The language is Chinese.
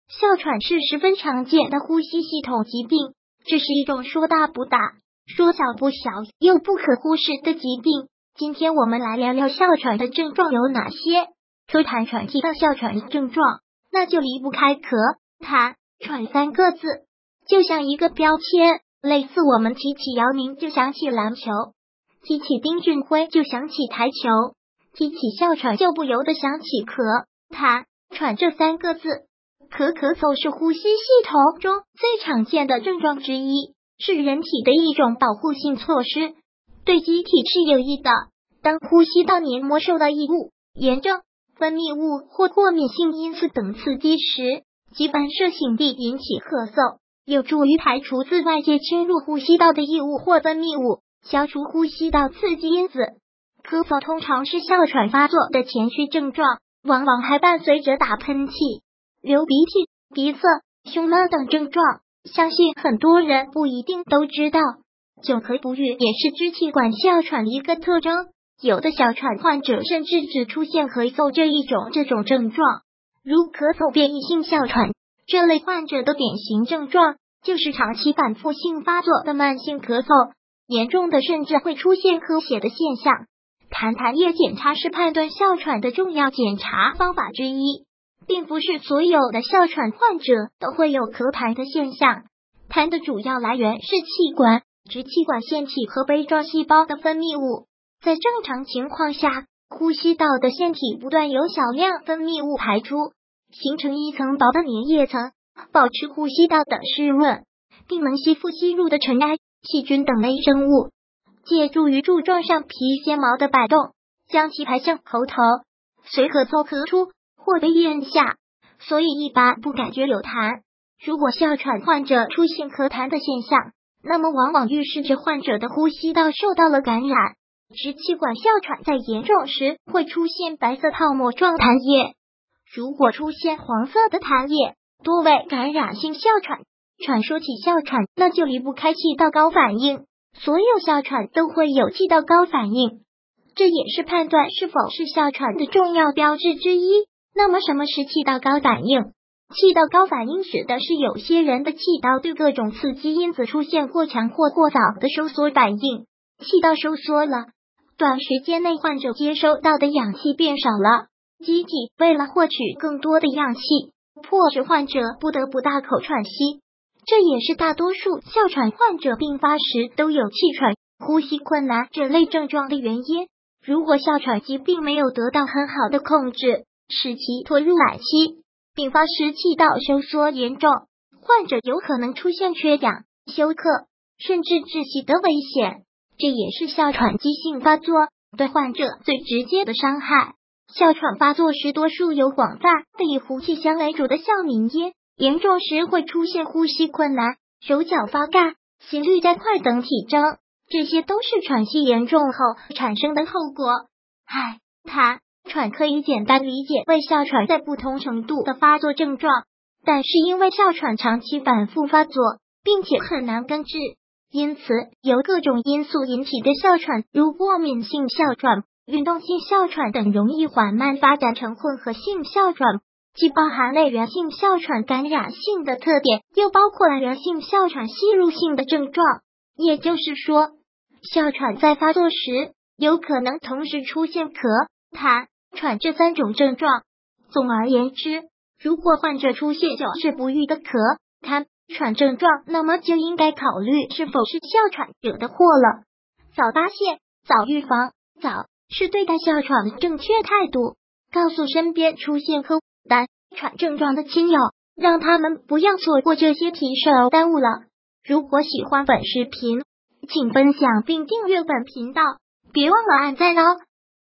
哮喘是十分常见的呼吸系统疾病，这是一种说大不大，说小不小，又不可忽视的疾病。今天我们来聊聊哮喘的症状有哪些。咳痰喘提到哮喘的症状，那就离不开咳、痰、喘三个字，就像一个标签，类似我们提起姚明就想起篮球，提起丁俊晖就想起台球，提起哮喘就不由得想起咳、痰、喘这三个字。咳嗽是呼吸系统中最常见的症状之一，是人体的一种保护性措施，对机体是有益的。当呼吸道黏膜受到异物、炎症、分泌物或过敏性因素等刺激时，即反射性地引起咳嗽，有助于排除自外界侵入呼吸道的异物或分泌物，消除呼吸道刺激因子。咳嗽通常是哮喘发作的前驱症状，往往还伴随着打喷嚏、流鼻涕、鼻塞、胸闷等症状，相信很多人不一定都知道。久咳不愈也是支气管哮喘的一个特征，有的哮喘患者甚至只出现咳嗽这种症状，如咳嗽变异性哮喘。这类患者的典型症状就是长期反复性发作的慢性咳嗽，严重的甚至会出现咳血的现象。痰液检查是判断哮喘的重要检查方法之一，并不是所有的哮喘患者都会有咳痰的现象。痰的主要来源是气管、支气管腺体和杯状细胞的分泌物。在正常情况下，呼吸道的腺体不断有小量分泌物排出，形成一层薄的粘液层，保持呼吸道的湿润，并能吸附吸入的尘埃、细菌等微生物，借助于柱状上皮纤毛的摆动，将其排向喉头，随咳嗽咳出或被咽下，所以一般不感觉有痰。如果哮喘患者出现咳痰的现象，那么往往预示着患者的呼吸道受到了感染。支气管哮喘在严重时会出现白色泡沫状痰液，如果出现黄色的痰液，多为感染性哮喘。说起哮喘，那就离不开气道高反应，所有哮喘都会有气道高反应，这也是判断是否是哮喘的重要标志之一。那么什么是气道高反应？气道高反应指的是有些人的气道对各种刺激因子出现过强或过早的收缩反应，气道收缩了，短时间内患者接收到的氧气变少了，机体为了获取更多的氧气，迫使患者不得不大口喘息。这也是大多数哮喘患者并发时都有气喘、呼吸困难这类症状的原因。如果哮喘疾病没有得到很好的控制，使其拖入晚期，并发时气道收缩严重，患者有可能出现缺氧、休克，甚至窒息的危险。这也是哮喘急性发作对患者最直接的伤害。哮喘发作时多数有广泛的以呼气腔为主的哮鸣音，严重时会出现呼吸困难、手脚发干、心率加快等体征，这些都是喘息严重后产生的后果。痰、喘可以简单理解为哮喘在不同程度的发作症状，但是因为哮喘长期反复发作，并且很难根治，因此由各种因素引起的哮喘，如过敏性哮喘、运动性哮喘等，容易缓慢发展成混合性哮喘，既包含类源性哮喘感染性的特点，又包括来源性哮喘吸入性的症状。也就是说，哮喘在发作时有可能同时出现咳、痰、喘这三种症状。总而言之，如果患者出现久治不愈的咳、痰、喘症状，那么就应该考虑是否是哮喘惹的祸了。早发现、早预防，早是对待哮喘的正确态度。告诉身边出现咳、痰、喘症状的亲友，让他们不要错过这些提示而耽误了。如果喜欢本视频，请分享并订阅本频道，别忘了按赞哦。